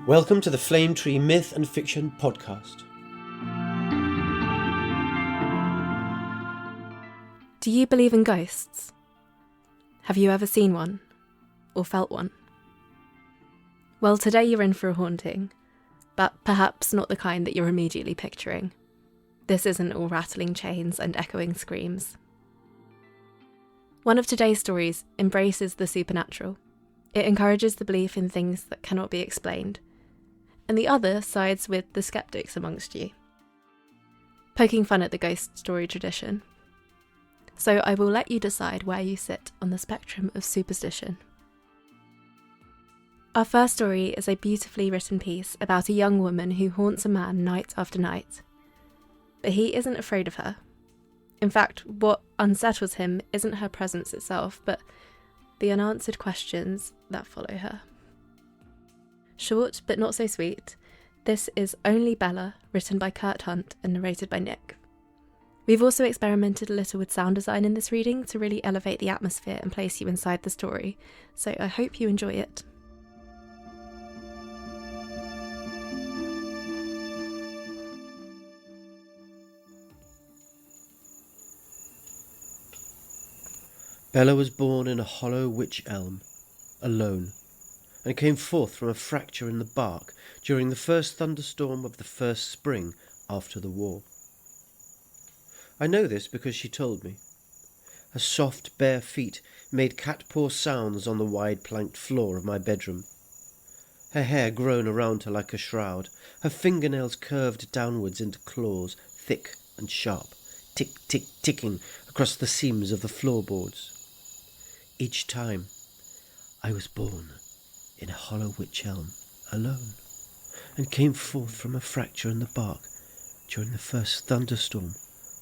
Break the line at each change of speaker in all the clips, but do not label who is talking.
Welcome to the Flame Tree Myth and Fiction podcast.
Do you believe in ghosts? Have you ever seen one? Or felt one? Well, today you're in for a haunting, but perhaps not the kind that you're immediately picturing. This isn't all rattling chains and echoing screams. One of today's stories embraces the supernatural. It encourages the belief in things that cannot be explained, and the other sides with the sceptics amongst you, poking fun at the ghost story tradition. So I will let you decide where you sit on the spectrum of superstition. Our first story is a beautifully written piece about a young woman who haunts a man night after night. But he isn't afraid of her. In fact, what unsettles him isn't her presence itself, but the unanswered questions that follow her. Short, but not so sweet, this is Only Bella, written by Kurt Hunt and narrated by Nick. We've also experimented a little with sound design in this reading to really elevate the atmosphere and place you inside the story, so I hope you enjoy it.
Bella was born in a hollow wych elm, alone, and came forth from a fracture in the bark during the first thunderstorm of the first spring after the war. I know this because she told me. Her soft, bare feet made cat-paw sounds on the wide planked floor of my bedroom. Her hair grown around her like a shroud, her fingernails curved downwards into claws, thick and sharp, tick-tick-ticking across the seams of the floorboards. Each time I was born in a hollow wych elm, alone, and came forth from a fracture in the bark during the first thunderstorm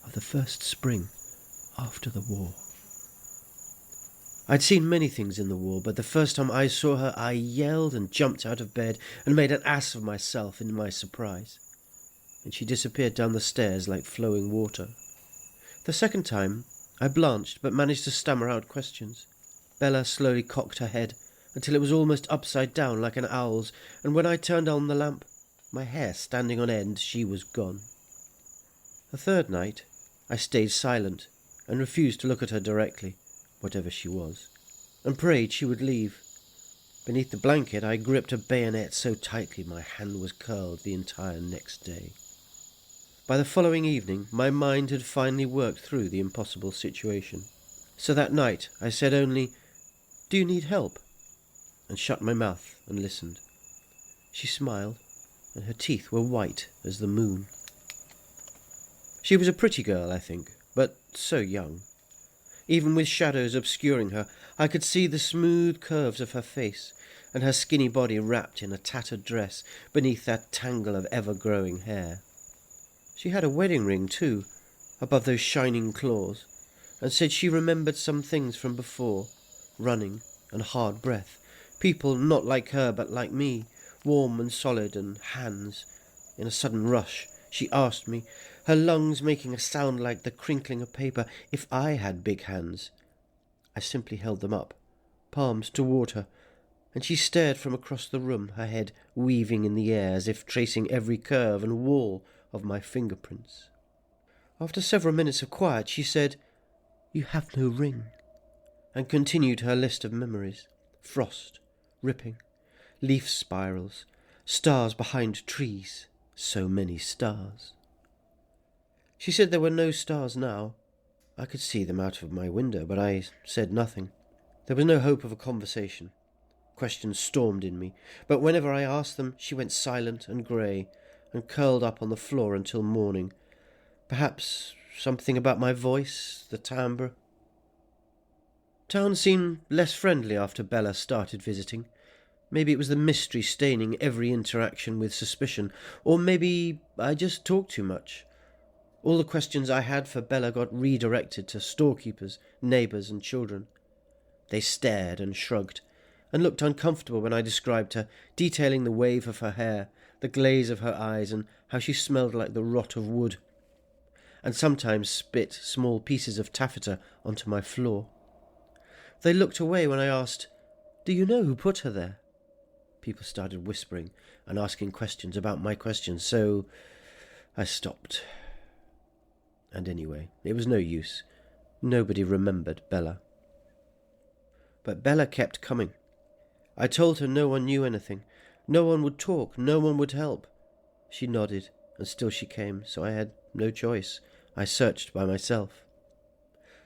of the first spring after the war. I'd seen many things in the war, but the first time I saw her, I yelled and jumped out of bed and made an ass of myself in my surprise, and she disappeared down the stairs like flowing water. The second time, I blanched but managed to stammer out questions. Bella slowly cocked her head until it was almost upside down like an owl's, and when I turned on the lamp, my hair standing on end, she was gone. The third night, I stayed silent and refused to look at her directly, whatever she was, and prayed she would leave. Beneath the blanket, I gripped a bayonet so tightly my hand was curled the entire next day. By the following evening, my mind had finally worked through the impossible situation. So that night, I said only, "Do you need help?" and shut my mouth and listened. She smiled, and her teeth were white as the moon. She was a pretty girl, I think, but so young. Even with shadows obscuring her, I could see the smooth curves of her face, and her skinny body wrapped in a tattered dress beneath that tangle of ever-growing hair. She had a wedding ring, too, above those shining claws, and said she remembered some things from before, running and hard breath, people not like her but like me, warm and solid, and hands. In a sudden rush, she asked me, her lungs making a sound like the crinkling of paper, if I had big hands. I simply held them up, palms toward her, and she stared from across the room, her head weaving in the air as if tracing every curve and wall of my fingerprints. After several minutes of quiet, she said, "You have no ring," and continued her list of memories. Frost, ripping, leaf spirals, stars behind trees, so many stars. She said there were no stars now. I could see them out of my window, but I said nothing. There was no hope of a conversation. Questions stormed in me, but whenever I asked them, she went silent and grey, and curled up on the floor until morning. Perhaps something about my voice, the timbre. Town seemed less friendly after Bella started visiting. Maybe it was the mystery staining every interaction with suspicion, or maybe I just talked too much. All the questions I had for Bella got redirected to storekeepers, neighbours and children. They stared and shrugged, and looked uncomfortable when I described her, detailing the wave of her hair, the glaze of her eyes, and how she smelled like the rot of wood, and sometimes spit small pieces of taffeta onto my floor. They looked away when I asked, "Do you know who put her there?" People started whispering and asking questions about my questions, so I stopped. And anyway, it was no use. Nobody remembered Bella. But Bella kept coming. I told her no one knew anything. No one would talk. No one would help. She nodded, and still she came, so I had no choice. I searched by myself.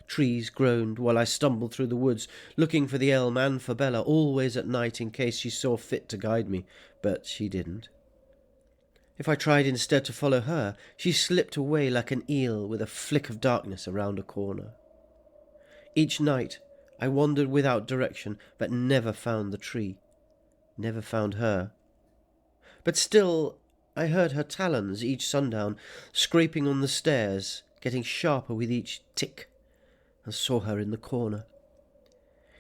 Trees groaned while I stumbled through the woods, looking for the elm and for Bella, always at night in case she saw fit to guide me, but she didn't. If I tried instead to follow her, she slipped away like an eel with a flick of darkness around a corner. Each night I wandered without direction, but never found the tree, never found her. But still I heard her talons each sundown, scraping on the stairs, getting sharper with each tick, and saw her in the corner.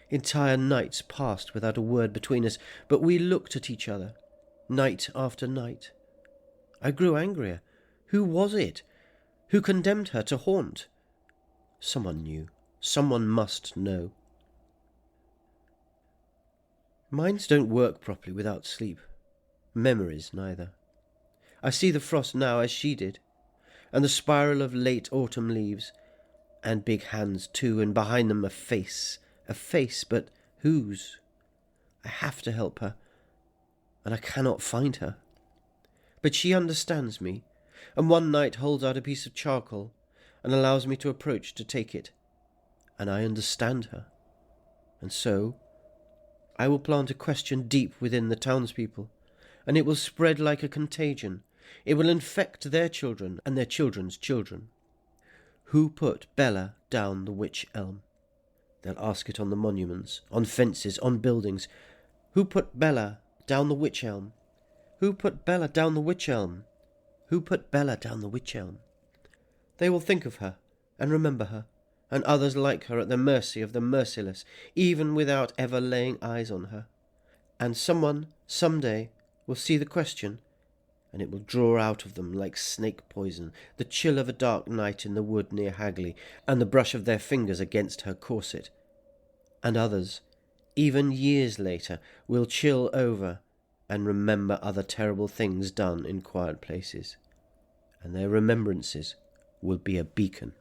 Entire nights passed without a word between us, but we looked at each other, night after night. I grew angrier. Who was it? Who condemned her to haunt? Someone knew. Someone must know. Minds don't work properly without sleep. Memories neither. I see the frost now as she did, and the spiral of late autumn leaves, and big hands too, and behind them a face, but whose? I have to help her, and I cannot find her. But she understands me, and one night holds out a piece of charcoal, and allows me to approach to take it, and I understand her. And so I will plant a question deep within the townspeople, and it will spread like a contagion. It will infect their children and their children's children. Who put Bella down the wych elm? They'll ask it on the monuments, on fences, on buildings. Who put Bella down the wych elm? Who put Bella down the wych elm? Who put Bella down the wych elm? They will think of her and remember her, and others like her at the mercy of the merciless, even without ever laying eyes on her. And someone, someday, will see the question, and it will draw out of them like snake poison the chill of a dark night in the wood near Hagley, and the brush of their fingers against her corset. And others, even years later, will chill over and remember other terrible things done in quiet places, and their remembrances will be a beacon.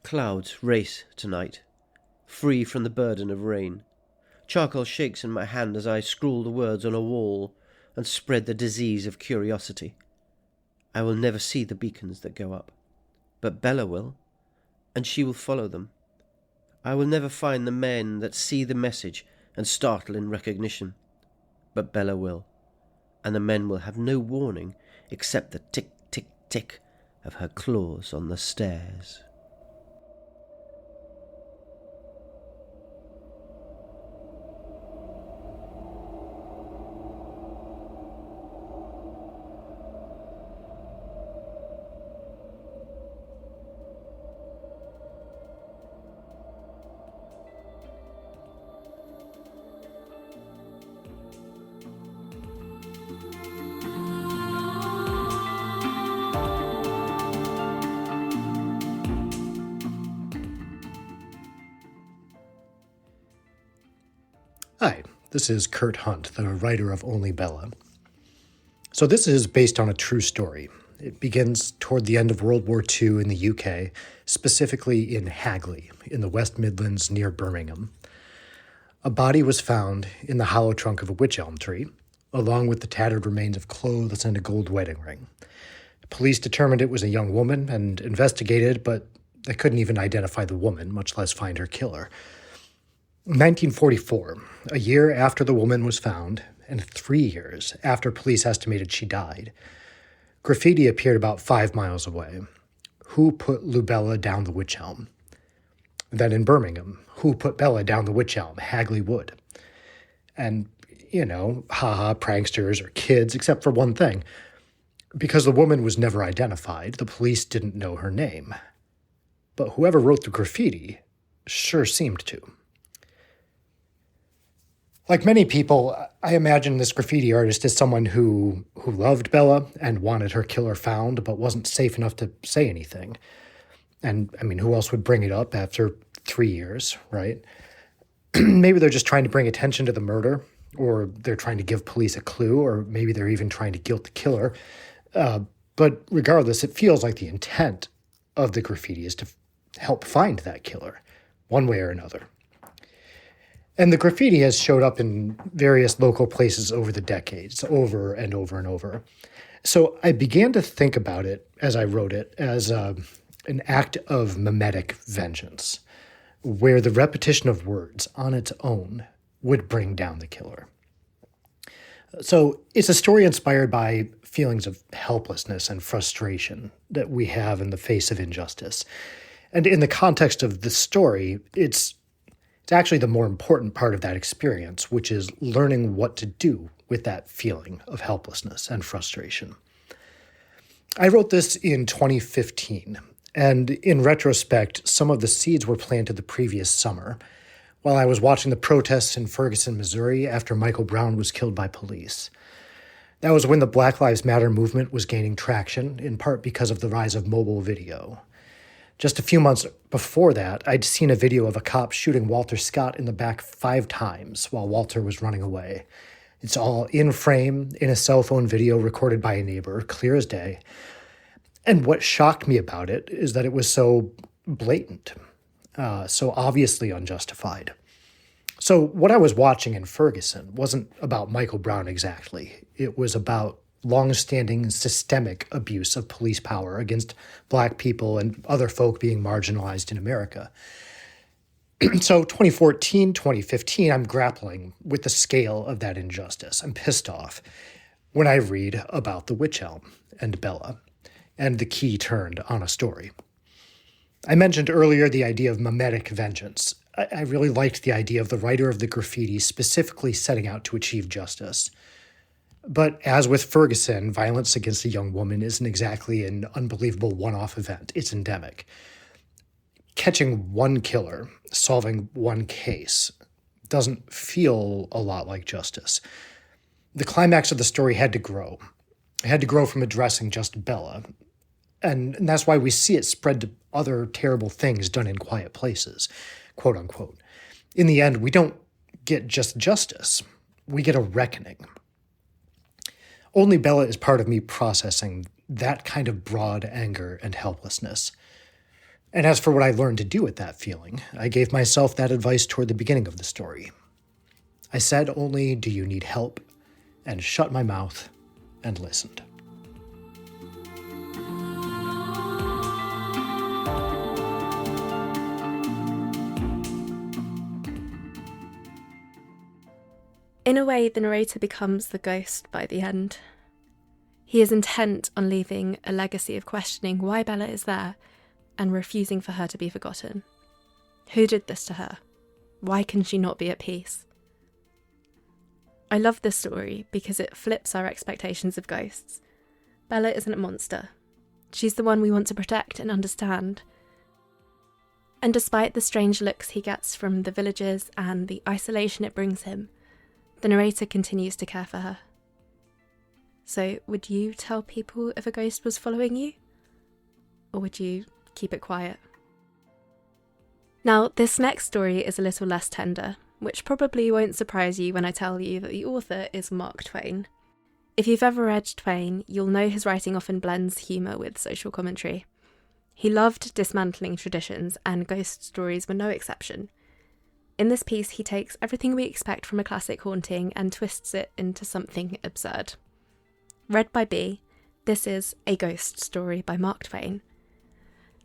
Clouds race tonight, free from the burden of rain. Charcoal shakes in my hand as I scrawl the words on a wall and spread the disease of curiosity. I will never see the beacons that go up, but Bella will, and she will follow them. I will never find the men that see the message and startle in recognition, but Bella will, and the men will have no warning except the tick, tick, tick of her claws on the stairs.
Hi, this is Kurt Hunt, the writer of Only Bella. So this is based on a true story. It begins toward the end of World War II in the UK, specifically in Hagley, in the West Midlands near Birmingham. A body was found in the hollow trunk of a wych elm tree, along with the tattered remains of clothes and a gold wedding ring. Police determined it was a young woman and investigated, but they couldn't even identify the woman, much less find her killer. 1944, a year after the woman was found, and 3 years after police estimated she died, graffiti appeared about 5 miles away. Who put Lubella down the wych elm? Then in Birmingham, who put Bella down the wych elm, Hagley Wood? And, haha, pranksters or kids, except for one thing. Because the woman was never identified, the police didn't know her name. But whoever wrote the graffiti sure seemed to. Like many people, I imagine this graffiti artist as someone who loved Bella and wanted her killer found, but wasn't safe enough to say anything. And, who else would bring it up after 3 years, right? Maybe they're just trying to bring attention to the murder, or they're trying to give police a clue, or maybe they're even trying to guilt the killer. But regardless, it feels like the intent of the graffiti is to help find that killer, one way or another. And the graffiti has showed up in various local places over the decades, over and over and over. So I began to think about it, as I wrote it, as an act of mimetic vengeance, where the repetition of words on its own would bring down the killer. So it's a story inspired by feelings of helplessness and frustration that we have in the face of injustice. And in the context of the story, it's actually the more important part of that experience, which is learning what to do with that feeling of helplessness and frustration. I wrote this in 2015, and in retrospect, some of the seeds were planted the previous summer, while I was watching the protests in Ferguson, Missouri after Michael Brown was killed by police. That was when the Black Lives Matter movement was gaining traction, in part because of the rise of mobile video. Just a few months before that, I'd seen a video of a cop shooting Walter Scott in the back 5 times while Walter was running away. It's all in frame, in a cell phone video recorded by a neighbor, clear as day. And what shocked me about it is that it was so blatant. So obviously unjustified. So what I was watching in Ferguson wasn't about Michael Brown exactly. It was about long-standing systemic abuse of police power against Black people and other folk being marginalized in America. So 2014, 2015, I'm grappling with the scale of that injustice. I'm pissed off when I read about the witch elm and Bella and the key turned on a story. I mentioned earlier the idea of mimetic vengeance. I really liked the idea of the writer of the graffiti specifically setting out to achieve justice. But as with Ferguson, violence against a young woman isn't exactly an unbelievable one-off event. It's endemic. Catching one killer, solving one case, doesn't feel a lot like justice. The climax of the story had to grow. It had to grow from addressing just Bella. And that's why we see it spread to other terrible things done in quiet places, quote unquote. In the end, we don't get just justice. We get a reckoning. Only Bella is part of me processing that kind of broad anger and helplessness. And as for what I learned to do with that feeling, I gave myself that advice toward the beginning of the story. I said only, "Do you need help?" and shut my mouth and listened.
In a way, the narrator becomes the ghost by the end. He is intent on leaving a legacy of questioning why Bella is there and refusing for her to be forgotten. Who did this to her? Why can she not be at peace? I love this story because it flips our expectations of ghosts. Bella isn't a monster. She's the one we want to protect and understand. And despite the strange looks he gets from the villagers and the isolation it brings him, the narrator continues to care for her. So, would you tell people if a ghost was following you? Or would you keep it quiet? Now, this next story is a little less tender, which probably won't surprise you when I tell you that the author is Mark Twain. If you've ever read Twain, you'll know his writing often blends humour with social commentary. He loved dismantling traditions, and ghost stories were no exception. In this piece, he takes everything we expect from a classic haunting and twists it into something absurd. Read by B, this is A Ghost Story by Mark Twain.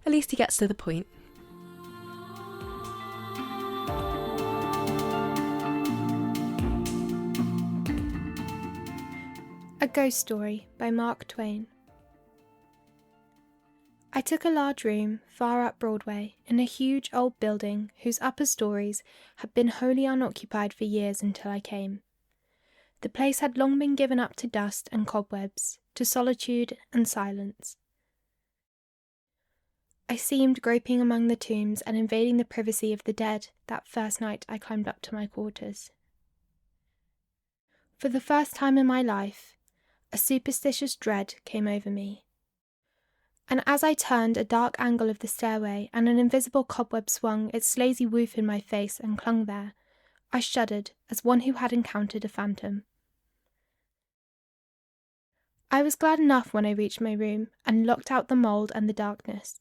At least he gets to the point.
A Ghost Story by Mark Twain. I took a large room far up Broadway in a huge old building whose upper stories had been wholly unoccupied for years until I came. The place had long been given up to dust and cobwebs, to solitude and silence. I seemed groping among the tombs and invading the privacy of the dead that first night I climbed up to my quarters. For the first time in my life, a superstitious dread came over me. And as I turned a dark angle of the stairway and an invisible cobweb swung its lazy woof in my face and clung there, I shuddered as one who had encountered a phantom. I was glad enough when I reached my room and locked out the mould and the darkness.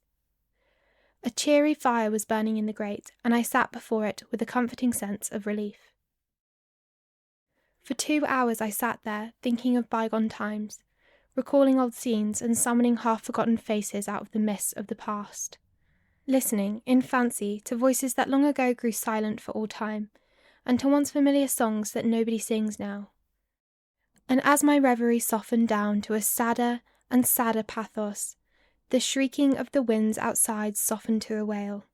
A cheery fire was burning in the grate, and I sat before it with a comforting sense of relief. For 2 hours I sat there, thinking of bygone times, recalling old scenes and summoning half-forgotten faces out of the mists of the past, listening, in fancy, to voices that long ago grew silent for all time, and to once familiar songs that nobody sings now. And as my reverie softened down to a sadder and sadder pathos, the shrieking of the winds outside softened to a wail.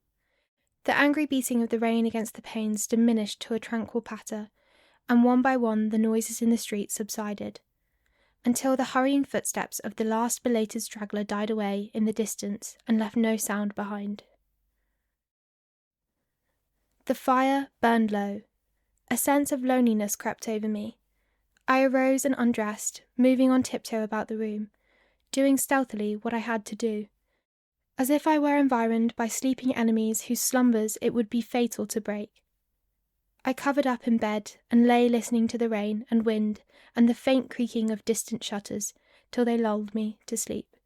The angry beating of the rain against the panes diminished to a tranquil patter, and one by one the noises in the street subsided, until the hurrying footsteps of the last belated straggler died away in the distance and left no sound behind. The fire burned low. A sense of loneliness crept over me. I arose and undressed, moving on tiptoe about the room, doing stealthily what I had to do, as if I were environed by sleeping enemies whose slumbers it would be fatal to break. I covered up in bed and lay listening to the rain and wind and the faint creaking of distant shutters till they lulled me to sleep.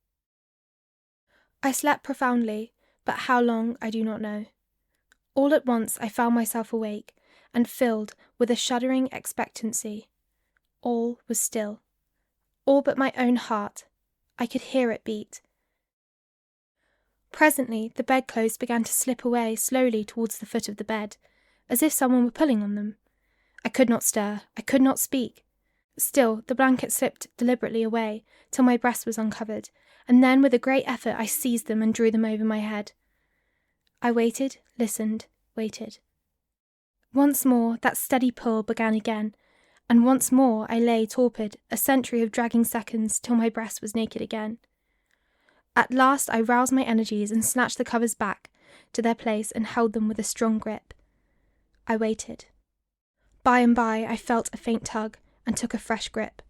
I slept profoundly, but how long I do not know. All at once I found myself awake and filled with a shuddering expectancy. All was still. All but my own heart. I could hear it beat. Presently the bedclothes began to slip away slowly towards the foot of the bed, as if someone were pulling on them. I could not stir. I could not speak. Still the blanket slipped deliberately away till my breast was uncovered, and then with a great effort I seized them and drew them over my head. I waited, listened, waited. Once more that steady pull began again, and once more I lay torpid, a century of dragging seconds till my breast was naked again. At last I roused my energies and snatched the covers back to their place and held them with a strong grip. I waited. By and by I felt a faint tug and took a fresh grip.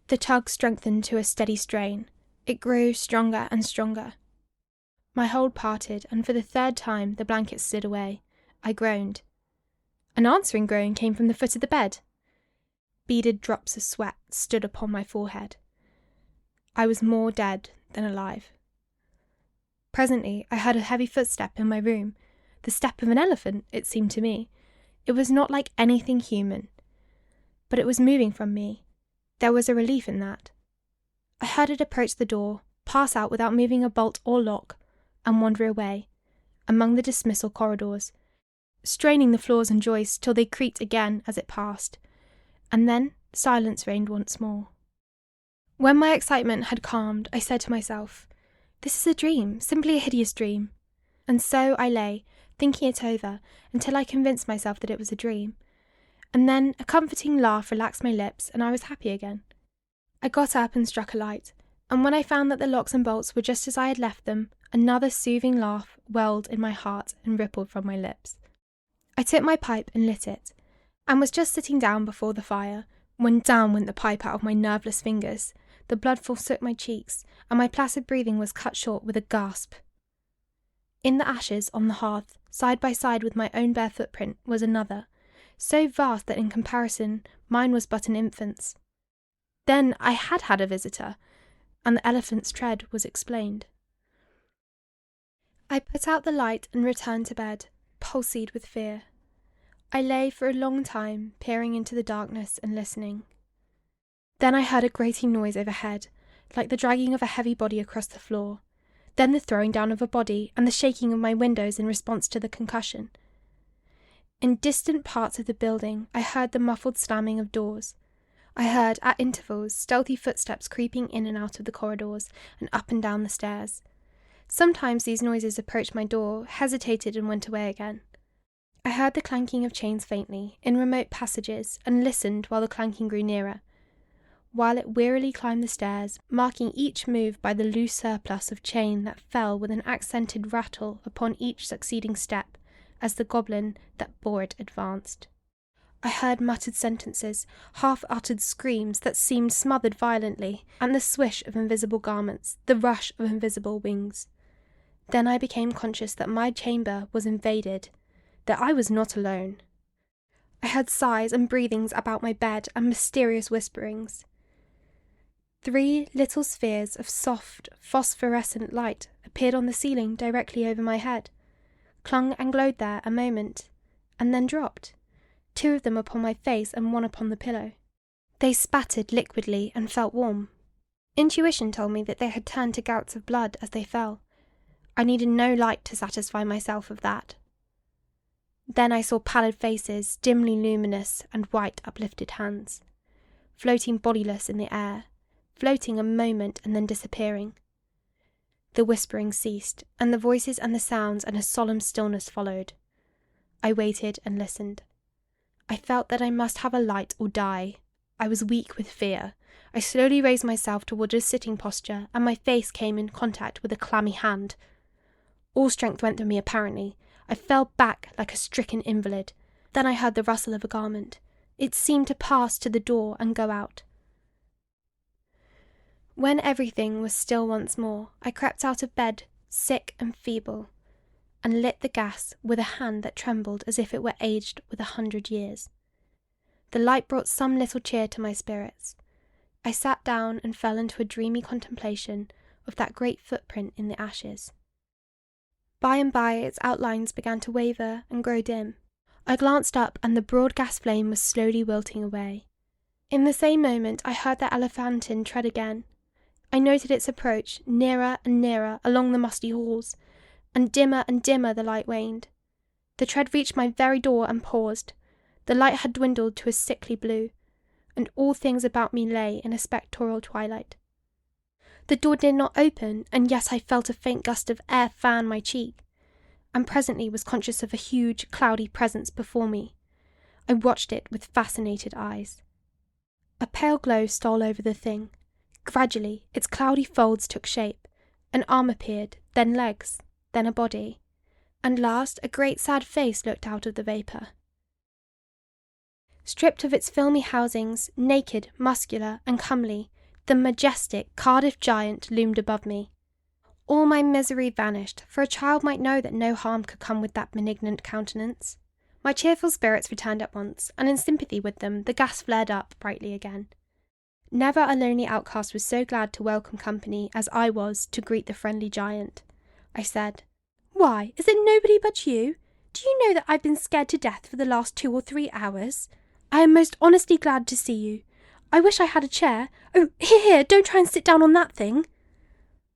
The tug strengthened to a steady strain. It grew stronger and stronger. My hold parted, and for the third time the blanket slid away. I groaned. An answering groan came from the foot of the bed. Beaded drops of sweat stood upon my forehead. I was more dead than alive. Presently I heard a heavy footstep in my room, the step of an elephant, it seemed to me. It was not like anything human, but it was moving from me. There was a relief in that. I heard it approach the door, pass out without moving a bolt or lock, and wander away, among the dismissal corridors, straining the floors and joists till they creaked again as it passed, and then silence reigned once more. When my excitement had calmed, I said to myself, "This is a dream, simply a hideous dream." And so I lay, thinking it over, until I convinced myself that it was a dream. And then a comforting laugh relaxed my lips, and I was happy again. I got up and struck a light, and when I found that the locks and bolts were just as I had left them, another soothing laugh welled in my heart and rippled from my lips. I took my pipe and lit it, and was just sitting down before the fire, when down went the pipe out of my nerveless fingers. The blood forsook my cheeks, and my placid breathing was cut short with a gasp. In the ashes on the hearth, side by side with my own bare footprint, was another, so vast that in comparison mine was but an infant's. Then I had had a visitor, and the elephant's tread was explained. I put out the light and returned to bed, palsied with fear. I lay for a long time, peering into the darkness and listening. Then I heard a grating noise overhead, like the dragging of a heavy body across the floor, then the throwing down of a body and the shaking of my windows in response to the concussion. In distant parts of the building I heard the muffled slamming of doors. I heard, at intervals, stealthy footsteps creeping in and out of the corridors and up and down the stairs. Sometimes these noises approached my door, hesitated and went away again. I heard the clanking of chains faintly, in remote passages, and listened while the clanking grew nearer, while it wearily climbed the stairs, marking each move by the loose surplus of chain that fell with an accented rattle upon each succeeding step, as the goblin that bore it advanced. I heard muttered sentences, half-uttered screams that seemed smothered violently, and the swish of invisible garments, the rush of invisible wings. Then I became conscious that my chamber was invaded, that I was not alone. I heard sighs and breathings about my bed and mysterious whisperings. 3 little spheres of soft, phosphorescent light appeared on the ceiling directly over my head, clung and glowed there a moment, and then dropped, 2 of them upon my face and 1 upon the pillow. They spattered liquidly and felt warm. Intuition told me that they had turned to gouts of blood as they fell. I needed no light to satisfy myself of that. Then I saw pallid faces, dimly luminous, and white uplifted hands, floating bodiless in the air, floating a moment and then disappearing. The whispering ceased, and the voices and the sounds and a solemn stillness followed. I waited and listened. I felt that I must have a light or die. I was weak with fear. I slowly raised myself toward a sitting posture, and my face came in contact with a clammy hand. All strength went from me apparently. I fell back like a stricken invalid. Then I heard the rustle of a garment. It seemed to pass to the door and go out. When everything was still once more, I crept out of bed, sick and feeble, and lit the gas with a hand that trembled as if it were aged with 100 years. The light brought some little cheer to my spirits. I sat down and fell into a dreamy contemplation of that great footprint in the ashes. By and by its outlines began to waver and grow dim. I glanced up and the broad gas flame was slowly wilting away. In the same moment I heard the elephantine tread again. I noted its approach, nearer and nearer along the musty halls, and dimmer the light waned. The tread reached my very door and paused. The light had dwindled to a sickly blue, and all things about me lay in a spectral twilight. The door did not open, and yet I felt a faint gust of air fan my cheek, and presently was conscious of a huge, cloudy presence before me. I watched it with fascinated eyes. A pale glow stole over the thing. Gradually, its cloudy folds took shape. An arm appeared, then legs, then a body, and last a great sad face looked out of the vapour. Stripped of its filmy housings, naked, muscular, and comely, the majestic Cardiff giant loomed above me. All my misery vanished, for a child might know that no harm could come with that benignant countenance. My cheerful spirits returned at once, and in sympathy with them, the gas flared up brightly again. Never a lonely outcast was so glad to welcome company as I was to greet the friendly giant. I said, "Why, is it nobody but you? Do you know that I've been scared to death for the last 2 or 3 hours? I am most honestly glad to see you. I wish I had a chair. Oh, here, don't try and sit down on that thing."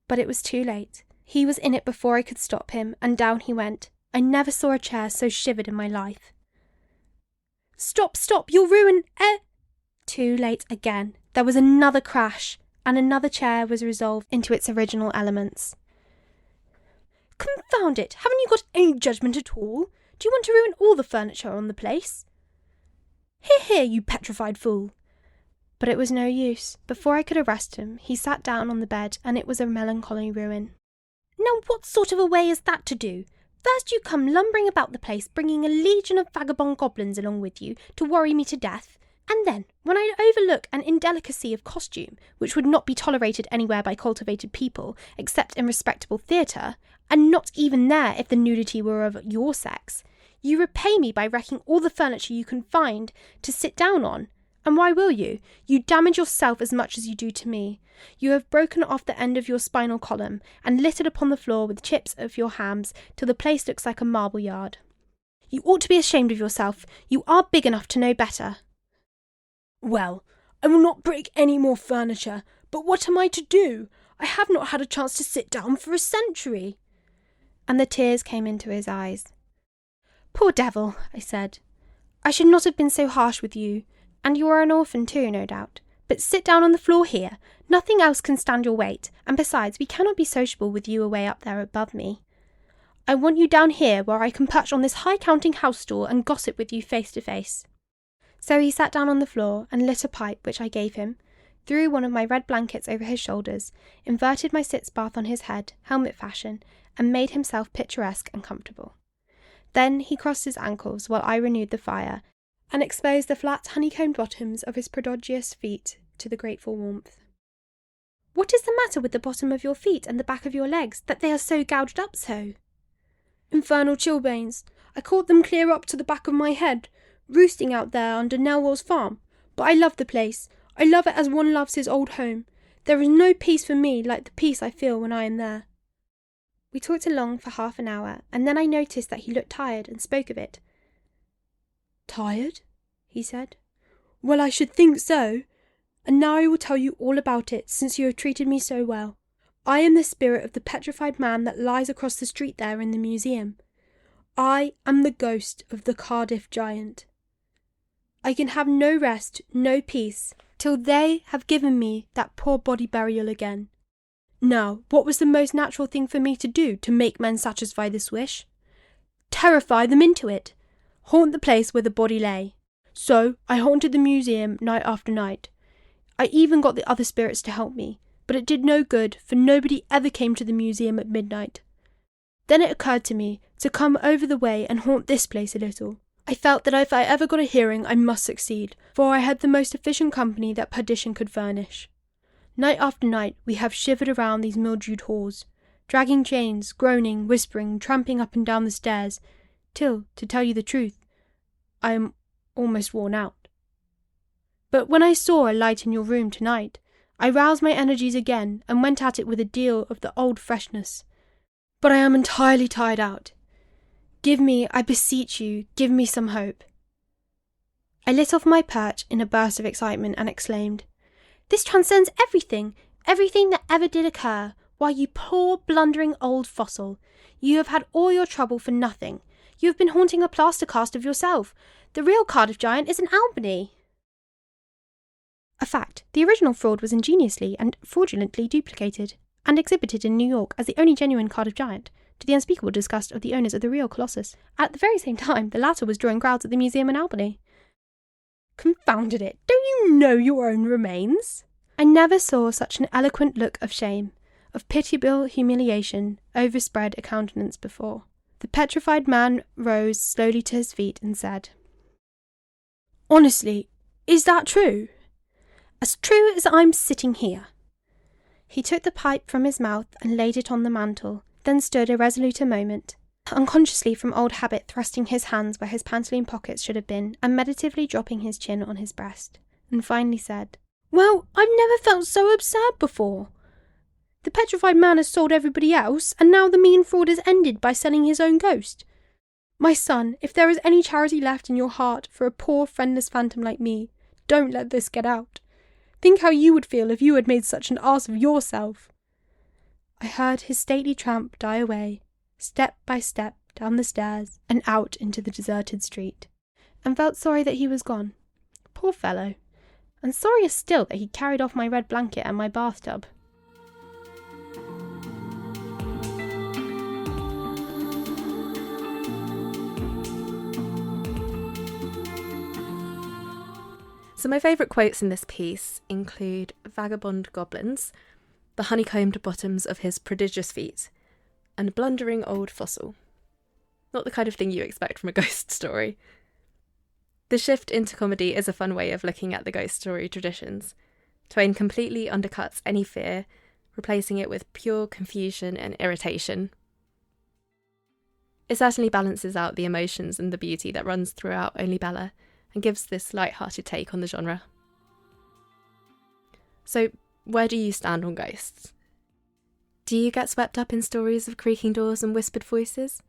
But it was too late. He was in it before I could stop him, and down he went. I never saw a chair so shivered in my life. Stop, you'll ruin Too late again. There was another crash, and another chair was resolved into its original elements. Confound it! Haven't you got any judgment at all? Do you want to ruin all the furniture on the place? Here, you petrified fool! But it was no use. Before I could arrest him, he sat down on the bed, and it was a melancholy ruin. Now what sort of a way is that to do? First you come lumbering about the place, bringing a legion of vagabond goblins along with you to worry me to death, and then, when I overlook an indelicacy of costume, which would not be tolerated anywhere by cultivated people, except in respectable theatre, and not even there if the nudity were of your sex, you repay me by wrecking all the furniture you can find to sit down on. And why will you? You damage yourself as much as you do to me. You have broken off the end of your spinal column and littered upon the floor with chips of your hams till the place looks like a marble yard. You ought to be ashamed of yourself. You are big enough to know better. Well, I will not break any more furniture, but what am I to do? I have not had a chance to sit down for a century. And the tears came into his eyes. Poor devil, I said. I should not have been so harsh with you. And you are an orphan too, no doubt. But sit down on the floor here. Nothing else can stand your weight, and besides, we cannot be sociable with you away up there above me. I want you down here where I can perch on this high-counting house stool and gossip with you face to face. So he sat down on the floor and lit a pipe which I gave him, threw one of my red blankets over his shoulders, inverted my sitz-bath on his head, helmet fashion, and made himself picturesque and comfortable. Then he crossed his ankles while I renewed the fire, and exposed the flat honeycombed bottoms of his prodigious feet to the grateful warmth. What is the matter with the bottom of your feet and the back of your legs, that they are so gouged up so? Infernal chilblains. I caught them clear up to the back of my head, roosting out there under Nelwell's farm. But I love the place. I love it as one loves his old home. There is no peace for me like the peace I feel when I am there." We talked along for half an hour, and then I noticed that he looked tired and spoke of it. "Tired?" he said. "Well, I should think so. And now I will tell you all about it, since you have treated me so well. I am the spirit of the petrified man that lies across the street there in the museum. I am the ghost of the Cardiff giant. I can have no rest, no peace, till they have given me that poor body burial again. Now, what was the most natural thing for me to do to make men satisfy this wish? Terrify them into it. Haunt the place where the body lay. So I haunted the museum night after night. I even got the other spirits to help me, but it did no good, for nobody ever came to the museum at midnight. Then it occurred to me to come over the way and haunt this place a little. I felt that if I ever got a hearing I must succeed, for I had the most efficient company that perdition could furnish. Night after night we have shivered around these mildewed halls, dragging chains, groaning, whispering, tramping up and down the stairs, till, to tell you the truth, I am almost worn out. But when I saw a light in your room tonight, I roused my energies again and went at it with a deal of the old freshness. But I am entirely tired out. Give me, I beseech you, give me some hope." I lit off my perch in a burst of excitement and exclaimed, "This transcends everything that ever did occur. Why, you poor, blundering old fossil, you have had all your trouble for nothing. You have been haunting a plaster cast of yourself. The real Cardiff giant is in Albany." A fact, the original fraud was ingeniously and fraudulently duplicated and exhibited in New York as the only genuine Cardiff giant, to the unspeakable disgust of the owners of the real Colossus. At the very same time, the latter was drawing crowds at the museum in Albany. "Confounded it, don't you know your own remains?" I never saw such an eloquent look of shame, of pitiable humiliation, overspread a countenance before. The petrified man rose slowly to his feet and said, "Honestly, is that true?" "As true as I'm sitting here." He took the pipe from his mouth and laid it on the mantel, then stood irresolute a moment, unconsciously from old habit thrusting his hands where his pantaloon pockets should have been, and meditatively dropping his chin on his breast, and finally said, "Well, I've never felt so absurd before. The petrified man has sold everybody else, and now the mean fraud is ended by selling his own ghost. My son, if there is any charity left in your heart for a poor friendless phantom like me, don't let this get out. Think how you would feel if you had made such an ass of yourself." I heard his stately tramp die away, step by step down the stairs and out into the deserted street, and felt sorry that he was gone. Poor fellow, and sorrier still that he carried off my red blanket and my bathtub.
So my favourite quotes in this piece include "vagabond goblins," "the honeycombed bottoms of his prodigious feet," and "blundering old fossil." Not the kind of thing you expect from a ghost story. The shift into comedy is a fun way of looking at the ghost story traditions. Twain completely undercuts any fear, replacing it with pure confusion and irritation. It certainly balances out the emotions and the beauty that runs throughout Only Bella, and gives this light-hearted take on the genre. So, where do you stand on ghosts? Do you get swept up in stories of creaking doors and whispered voices?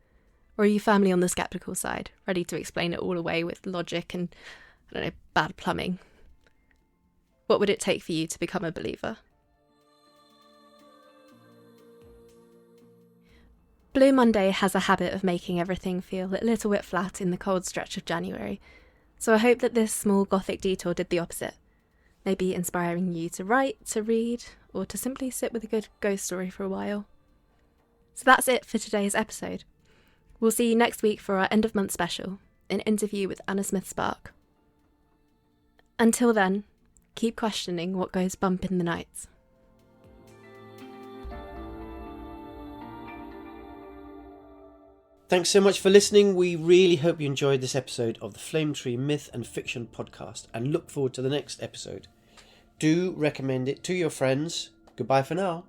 Or are you firmly on the sceptical side, ready to explain it all away with logic and, bad plumbing? What would it take for you to become a believer? Blue Monday has a habit of making everything feel a little bit flat in the cold stretch of January, so I hope that this small gothic detour did the opposite, maybe inspiring you to write, to read, or to simply sit with a good ghost story for a while. So that's it for today's episode. We'll see you next week for our end of month special, an interview with Anna Smith-Spark. Until then, keep questioning what goes bump in the nights.
Thanks so much for listening. We really hope you enjoyed this episode of the Flame Tree Myth and Fiction podcast and look forward to the next episode. Do recommend it to your friends. Goodbye for now.